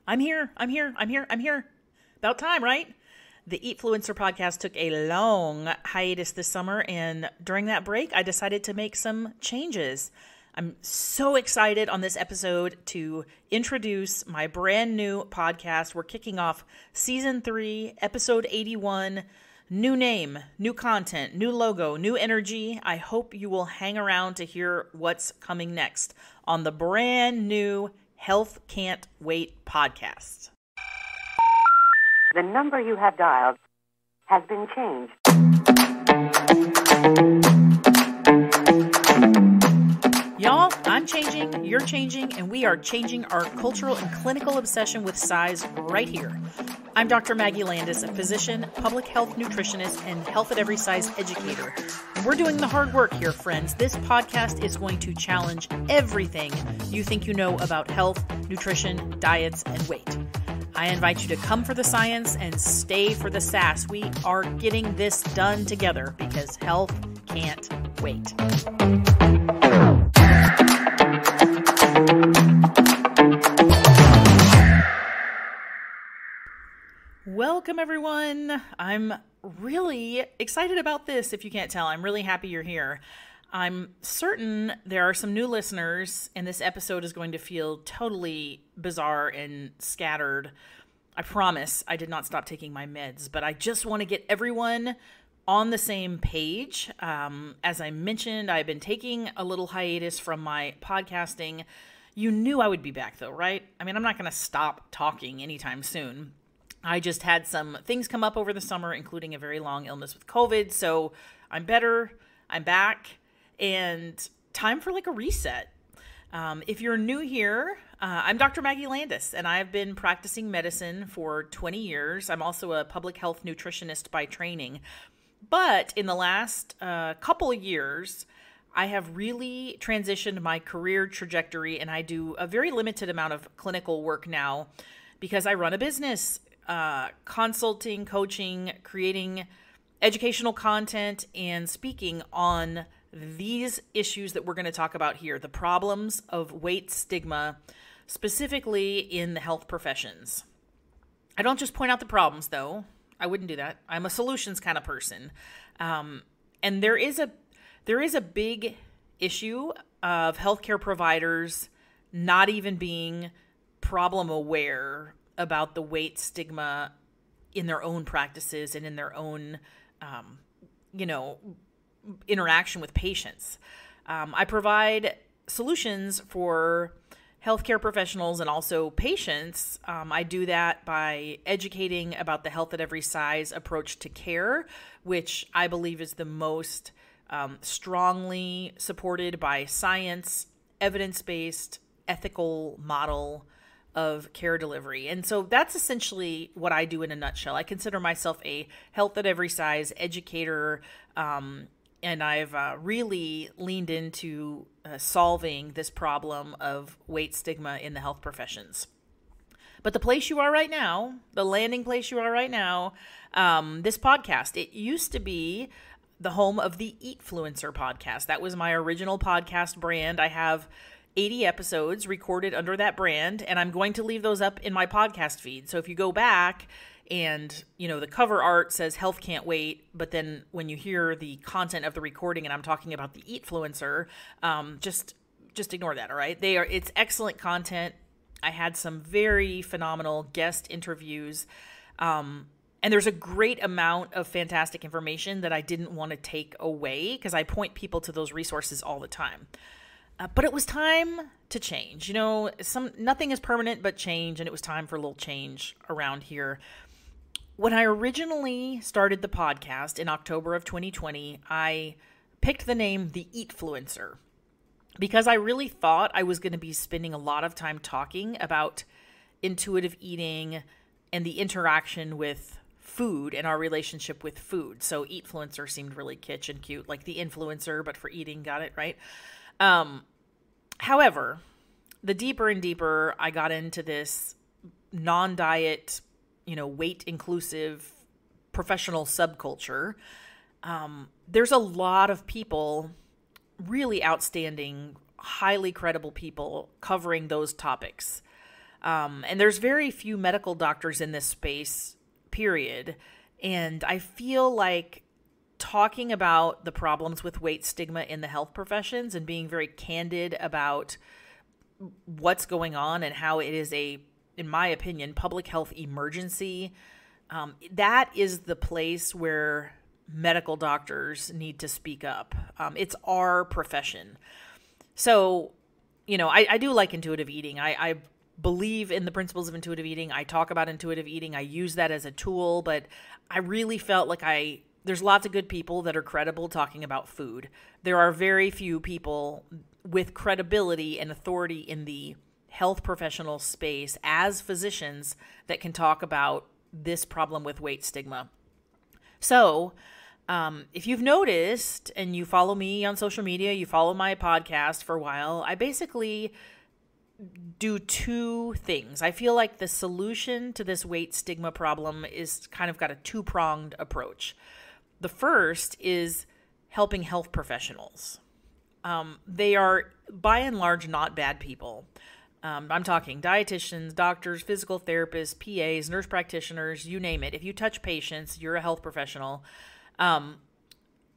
I'm here. About time, right? The Eatfluencer podcast took a long hiatus this summer, and during that break, I decided to make some changes. I'm so excited on this episode to introduce my brand new podcast. We're kicking off season 3, episode 81. New name, new content, new logo, new energy. I hope you will hang around to hear what's coming next on the brand new Health Can't Wait podcast. The number you have dialed has been changed. Y'all, I'm changing, you're changing, and we are changing our cultural and clinical obsession with size right here. I'm Dr. Maggie Landis, a physician, public health nutritionist, and health at every size educator. And we're doing the hard work here, friends. This podcast is going to challenge everything you think you know about health, nutrition, diets, and weight. I invite you to come for the science and stay for the sass. We are getting this done together because health can't wait. Welcome, everyone. I'm really excited about this, if you can't tell. I'm really happy you're here. I'm certain there are some new listeners, and this episode is going to feel totally bizarre and scattered. I promise I did not stop taking my meds, but I just want to get everyone on the same page. As I mentioned, I've been taking a little hiatus from my podcasting. You knew I would be back, though, right? I mean, I'm not going to stop talking anytime soon. I just had some things come up over the summer, including a very long illness with COVID. So I'm better, I'm back, and time for like a reset. If you're new here, I'm Dr. Maggie Landis, and I've been practicing medicine for 20 years. I'm also a public health nutritionist by training. But in the last couple of years, I have really transitioned my career trajectory, and I do a very limited amount of clinical work now because I run a business. Consulting, coaching, creating educational content, and speaking on these issues that we're going to talk about here, the problems of weight stigma, specifically in the health professions. I don't just point out the problems, though. I wouldn't do that. I'm a solutions kind of person. And there is a big issue of healthcare providers not even being problem aware about the weight stigma in their own practices and in their own, interaction with patients. I provide solutions for healthcare professionals and also patients. I do that by educating about the health at every size approach to care, which I believe is the most strongly supported by science, evidence-based, ethical model of care delivery. And so that's essentially what I do in a nutshell. I consider myself a health at every size educator, and I've really leaned into solving this problem of weight stigma in the health professions. But the place you are right now, the landing place you are right now, this podcast, it used to be the home of the Eatfluencer podcast. That was my original podcast brand. I have 80 episodes recorded under that brand, and I'm going to leave those up in my podcast feed. So if you go back and, the cover art says Health Can't Wait, but then when you hear the content of the recording and I'm talking about the Eatfluencer, just ignore that, all right? It's excellent content. I had some very phenomenal guest interviews, and there's a great amount of fantastic information that I didn't want to take away because I point people to those resources all the time. But it was time to change. Nothing is permanent but change, and it was time for a little change around here. When I originally started the podcast in October of 2020, I picked the name The Eatfluencer because I really thought I was going to be spending a lot of time talking about intuitive eating and the interaction with food and our relationship with food. So Eatfluencer seemed really kitsch and cute, like the influencer, but for eating. Got it, right? However, the deeper and deeper I got into this non-diet, weight inclusive professional subculture, there's a lot of people, really outstanding, highly credible people covering those topics. And there's very few medical doctors in this space, period. And I feel like talking about the problems with weight stigma in the health professions and being very candid about what's going on and how it is in my opinion, public health emergency, that is the place where medical doctors need to speak up. It's our profession. So, I do like intuitive eating. I believe in the principles of intuitive eating. I talk about intuitive eating. I use that as a tool, but I really felt like there's lots of good people that are credible talking about food. There are very few people with credibility and authority in the health professional space as physicians that can talk about this problem with weight stigma. So, if you've noticed and you follow me on social media, you follow my podcast for a while, I basically do two things. I feel like the solution to this weight stigma problem is kind of got a two-pronged approach. The first is helping health professionals. They are, by and large, not bad people. I'm talking dietitians, doctors, physical therapists, PAs, nurse practitioners, you name it. If you touch patients, you're a health professional.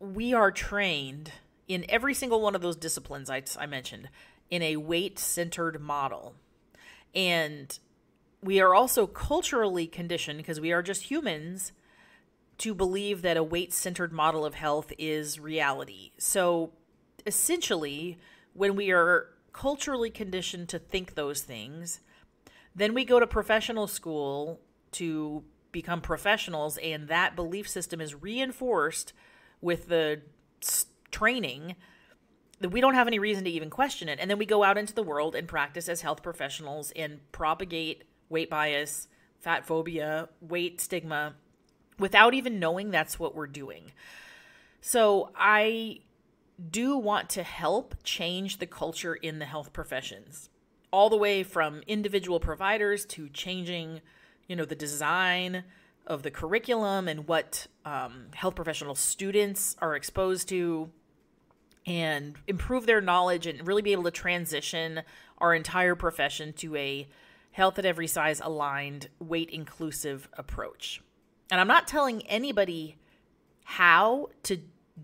We are trained in every single one of those disciplines I mentioned in a weight-centered model. And we are also culturally conditioned, because we are just humans, to believe that a weight-centered model of health is reality. So essentially, when we are culturally conditioned to think those things, then we go to professional school to become professionals, and that belief system is reinforced with the training that we don't have any reason to even question it. And then we go out into the world and practice as health professionals and propagate weight bias, fat phobia, weight stigma, without even knowing that's what we're doing. So I do want to help change the culture in the health professions, all the way from individual providers to changing, the design of the curriculum and what health professional students are exposed to, and improve their knowledge and really be able to transition our entire profession to a health at every size aligned, weight inclusive approach. And I'm not telling anybody how to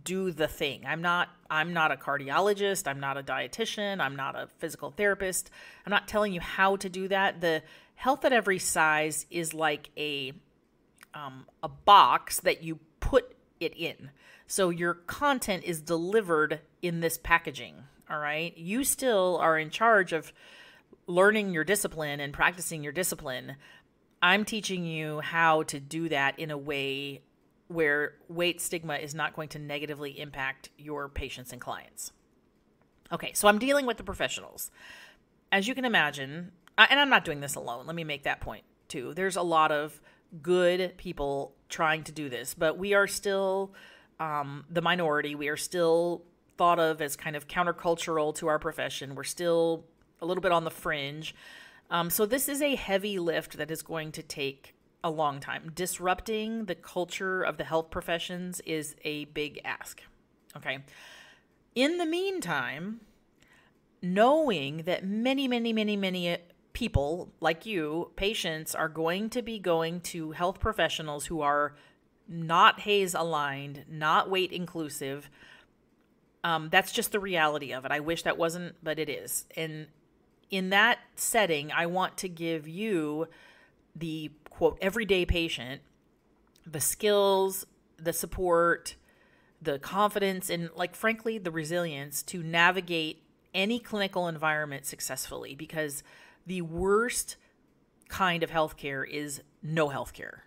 do the thing. I'm not a cardiologist. I'm not a dietitian. I'm not a physical therapist. I'm not telling you how to do that. The health at every size is like a box that you put it in. So your content is delivered in this packaging, all right? You still are in charge of learning your discipline and practicing your discipline. I'm teaching you how to do that in a way where weight stigma is not going to negatively impact your patients and clients. Okay, so I'm dealing with the professionals. As you can imagine, and I'm not doing this alone, let me make that point too. There's a lot of good people trying to do this, but we are still the minority. We are still thought of as kind of countercultural to our profession. We're still a little bit on the fringe. So this is a heavy lift that is going to take a long time. Disrupting the culture of the health professions is a big ask. Okay. In the meantime, knowing that many people like you, patients, are going to be going to health professionals who are not HAES aligned, not weight inclusive, that's just the reality of it. I wish that wasn't, but it is. And in that setting, I want to give you, the quote everyday patient, the skills, the support, the confidence, and frankly, the resilience to navigate any clinical environment successfully, because the worst kind of healthcare is no healthcare.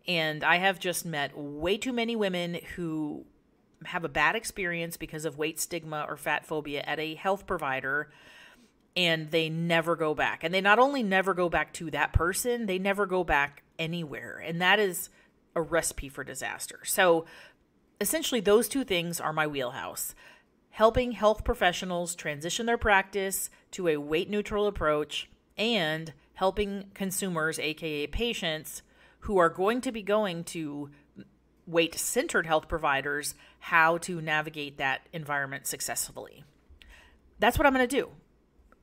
And I have just met way too many women who have a bad experience because of weight stigma or fat phobia at a health provider, and they never go back. And they not only never go back to that person, they never go back anywhere. And that is a recipe for disaster. So essentially, those two things are my wheelhouse. Helping health professionals transition their practice to a weight-neutral approach, and helping consumers, aka patients, who are going to be going to weight-centered health providers, how to navigate that environment successfully. That's what I'm going to do.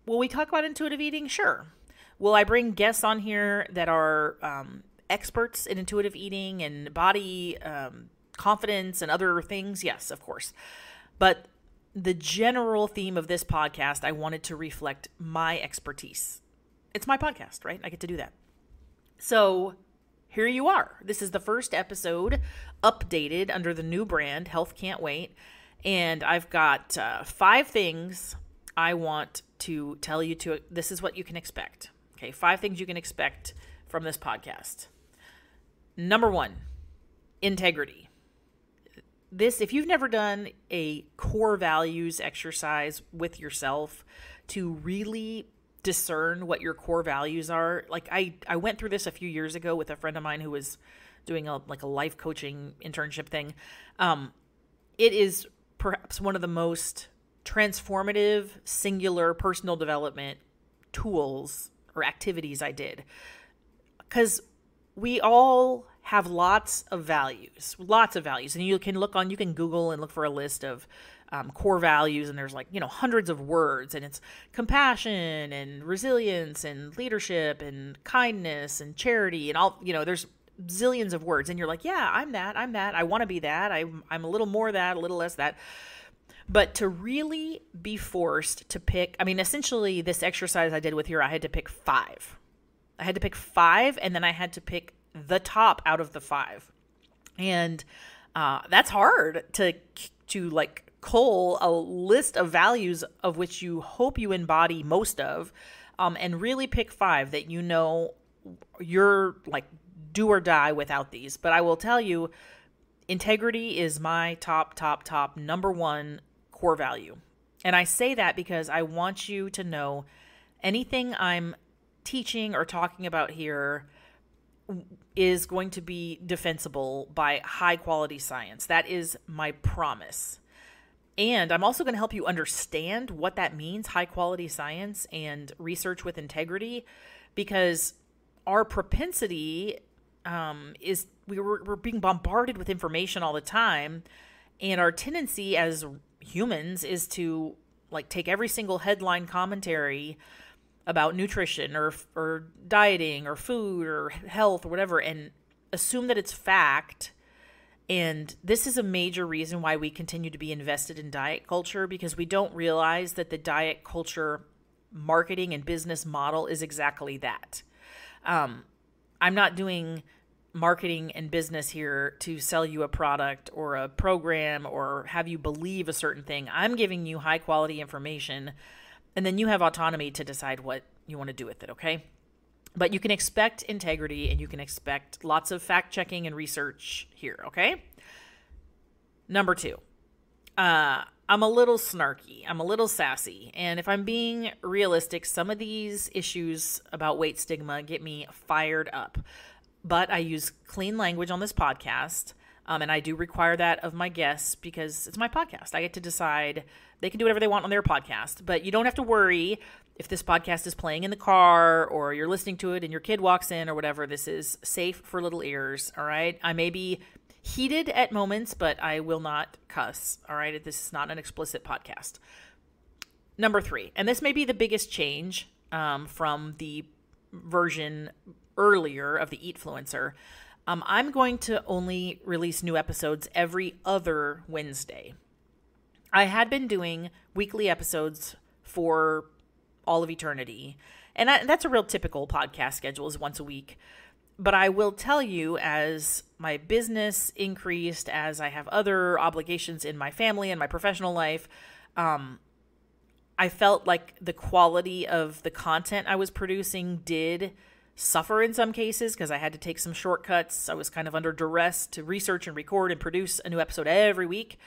Will we talk about intuitive eating? Sure. Will I bring guests on here that are experts in intuitive eating and body confidence and other things? Yes, of course. But the general theme of this podcast, I wanted to reflect my expertise. It's my podcast, right? I get to do that. So here you are. This is the first episode updated under the new brand, Health Can't Wait. And I've got 5 things I want to tell you this is what you can expect. Okay, 5 things you can expect from this podcast. Number 1, integrity. If you've never done a core values exercise with yourself to really discern what your core values are, like I went through this a few years ago with a friend of mine who was doing a life coaching internship thing. It is perhaps one of the most transformative, singular personal development tools or activities I did. Because we all have lots of values. And you can Google and look for a list of core values, and there's hundreds of words, and it's compassion and resilience and leadership and kindness and charity and all, there's zillions of words, and you're like, yeah, I'm that, I want to be that, I'm a little more that, a little less that. But to really be forced to pick, essentially this exercise I did with her, I had to pick 5. And then I had to pick the top out of the 5. And that's hard to cull a list of values of which you hope you embody most of, and really pick 5 that you're do or die without these. But I will tell you, integrity is my top number 1 core value. And I say that because I want you to know anything I'm teaching or talking about here is going to be defensible by high quality science. That is my promise. And I'm also going to help you understand what that means, high quality science and research with integrity, because our propensity is we're being bombarded with information all the time. And our tendency as humans is to take every single headline commentary about nutrition or dieting or food or health or whatever and assume that it's fact. And this is a major reason why we continue to be invested in diet culture, because we don't realize that the diet culture marketing and business model is exactly that. I'm not doing marketing and business here to sell you a product or a program or have you believe a certain thing. I'm giving you high quality information, and then you have autonomy to decide what you want to do with it, okay? But you can expect integrity, and you can expect lots of fact checking and research here, okay? Number 2, I'm a little snarky. I'm a little sassy. And if I'm being realistic, some of these issues about weight stigma get me fired up. But I use clean language on this podcast, and I do require that of my guests because it's my podcast. I get to decide. They can do whatever they want on their podcast, but you don't have to worry if this podcast is playing in the car or you're listening to it and your kid walks in or whatever. This is safe for little ears, all right? I may be heated at moments, but I will not cuss, all right? This is not an explicit podcast. Number 3, and this may be the biggest change from the version earlier of the Eatfluencer. I'm going to only release new episodes every other Wednesday. I had been doing weekly episodes for all of eternity, and that's a real typical podcast schedule, is once a week. But I will tell you, as my business increased, as I have other obligations in my family and my professional life, I felt like the quality of the content I was producing did suffer in some cases because I had to take some shortcuts. I was kind of under duress to research and record and produce a new episode every week.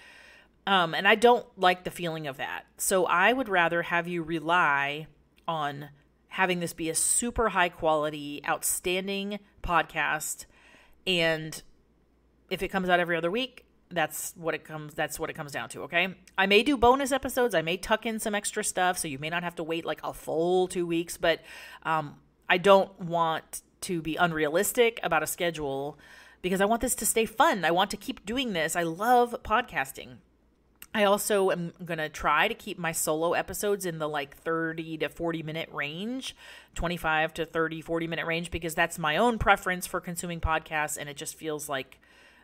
And I don't like the feeling of that. So I would rather have you rely on having this be a super high quality, outstanding podcast. And if it comes out every other week, that's what it comes down to. Okay. I may do bonus episodes. I may tuck in some extra stuff. So you may not have to wait like a full 2 weeks, but, I don't want to be unrealistic about a schedule because I want this to stay fun. I want to keep doing this. I love podcasting. I also am going to try to keep my solo episodes in the like 30 to 40 minute range, 25 to 30, 40 minute range, because that's my own preference for consuming podcasts. And it just feels like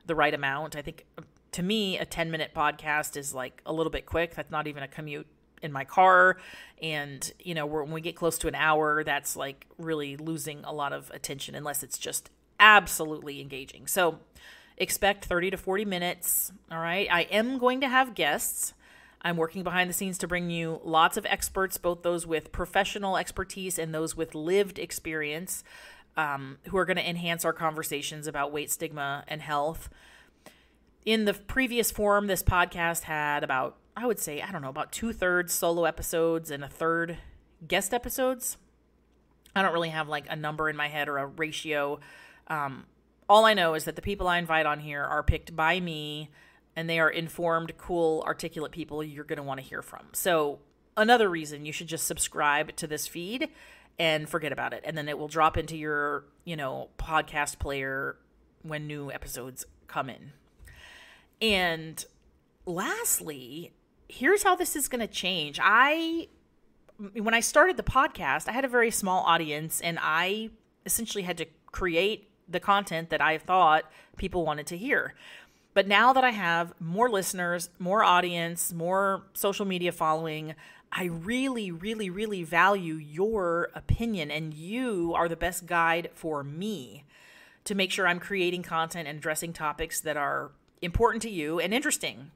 the right amount. I think to me, a 10-minute podcast is like a little bit quick. That's not even a commute in my car. And, when we get close to an hour, that's like really losing a lot of attention unless it's just absolutely engaging. So expect 30 to 40 minutes. All right. I am going to have guests. I'm working behind the scenes to bring you lots of experts, both those with professional expertise and those with lived experience, who are going to enhance our conversations about weight, stigma, and health. In the previous form, this podcast had about 2/3 solo episodes and a third guest episodes. I don't really have like a number in my head or a ratio. All I know is that the people I invite on here are picked by me, and they are informed, cool, articulate people you're going to want to hear from. So another reason you should just subscribe to this feed and forget about it. And then it will drop into your, podcast player when new episodes come in. And lastly, here's how this is going to change. When I started the podcast, I had a very small audience, and I essentially had to create the content that I thought people wanted to hear. But now that I have more listeners, more audience, more social media following, I really, really, really value your opinion, and you are the best guide for me to make sure I'm creating content and addressing topics that are important to you and interesting.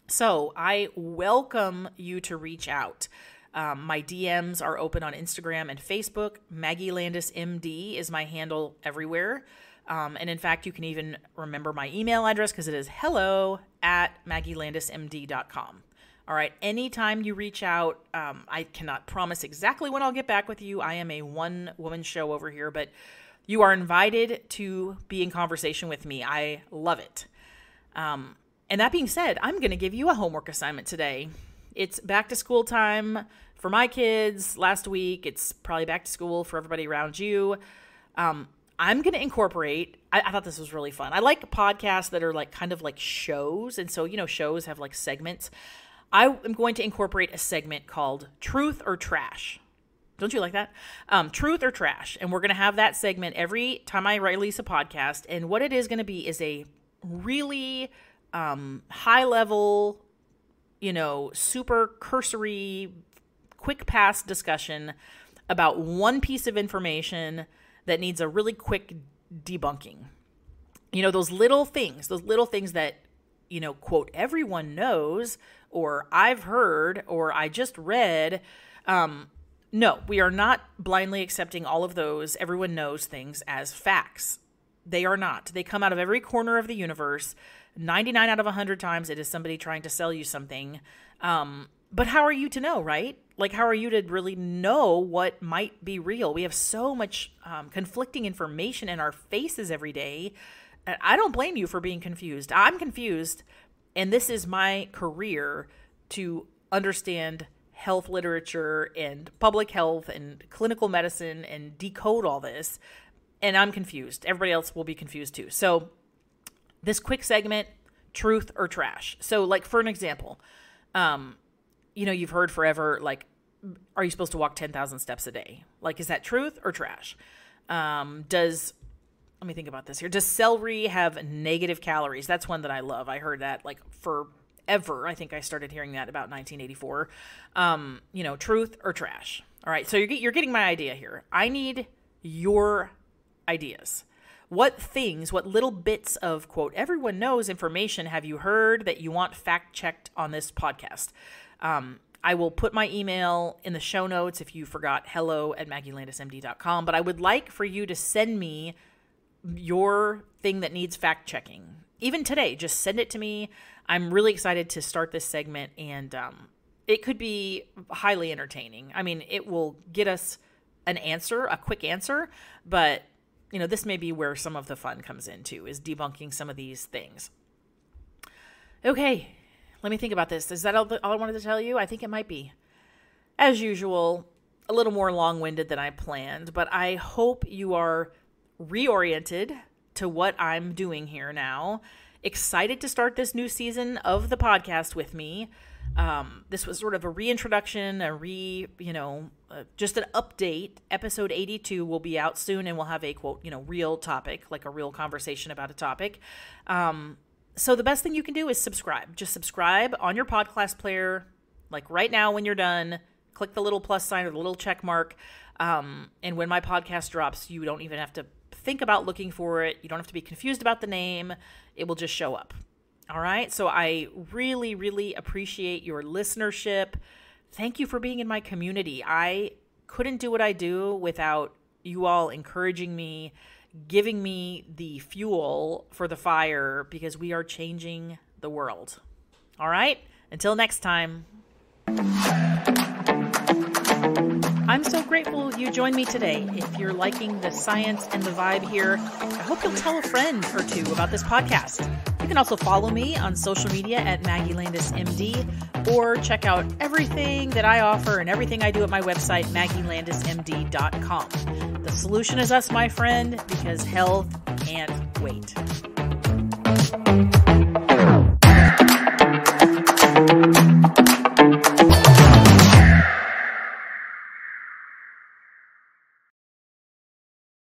So I welcome you to reach out. My DMs are open on Instagram and Facebook. Maggie Landis MD is my handle everywhere. And in fact, you can even remember my email address because it is hello@maggielandismd.com. All right. Anytime you reach out, I cannot promise exactly when I'll get back with you. I am a one-woman show over here, but you are invited to be in conversation with me. I love it. And that being said, I'm going to give you a homework assignment today. It's back to school time for my kids. Last week, it's probably back to school for everybody around you. I'm going to incorporate, I thought this was really fun. I like podcasts that are like kind of like shows. And so, shows have like segments. I am going to incorporate a segment called Truth or Trash. Don't you like that? Truth or Trash. And we're going to have that segment every time I release a podcast. And what it is going to be is a really high level, super cursory, quick pass discussion about one piece of information that needs a really quick debunking. Those little things that, quote, everyone knows, or I've heard, or I just read. No, we are not blindly accepting all of those everyone knows things as facts. They are not. They come out of every corner of the universe. 99 out of 100 times it is somebody trying to sell you something. But how are you to know, right? Like, how are you to really know what might be real? We have so much conflicting information in our faces every day. I don't blame you for being confused. I'm confused, and this is my career to understand health literature and public health and clinical medicine and decode all this. And I'm confused. Everybody else will be confused too. So this quick segment, truth or trash. So like for an example, you've heard forever, like, are you supposed to walk 10,000 steps a day? Like, is that truth or trash? Let me think about this here. Does celery have negative calories? That's one that I love. I heard that like forever. I think I started hearing that about 1984. Truth or trash. All right. So you're getting my idea here. I need your ideas. What little bits of, quote, everyone knows information have you heard that you want fact checked on this podcast? I will put my email in the show notes if you forgot, hello@maggielandismd.com. But I would like for you to send me your thing that needs fact checking. Even today, just send it to me. I'm really excited to start this segment, and it could be highly entertaining. I mean, it will get us an answer, a quick answer, but this may be where some of the fun comes in too, is debunking some of these things. Okay, let me think about this. Is that all I wanted to tell you? I think it might be. As usual, a little more long-winded than I planned, but I hope you are reoriented to what I'm doing here now excited to start this new season of the podcast with me. This was sort of a reintroduction, just an update. Episode 82 will be out soon, and we'll have a quote, real topic, like a real conversation about a topic. So the best thing you can do is subscribe. Just subscribe on your podcast player, like right now when you're done. Click the little plus sign or the little check mark. And when my podcast drops, you don't even have to think about looking for it. You don't have to be confused about the name. It will just show up. All right. So I really, really appreciate your listenership. Thank you for being in my community. I couldn't do what I do without you all encouraging me, giving me the fuel for the fire, because we are changing the world. All right. Until next time. I'm so grateful you joined me today. If you're liking the science and the vibe here, I hope you'll tell a friend or two about this podcast. You can also follow me on social media at Maggie Landis MD, or check out everything that I offer and everything I do at my website, maggielandismd.com. The solution is us, my friend, because health can't wait.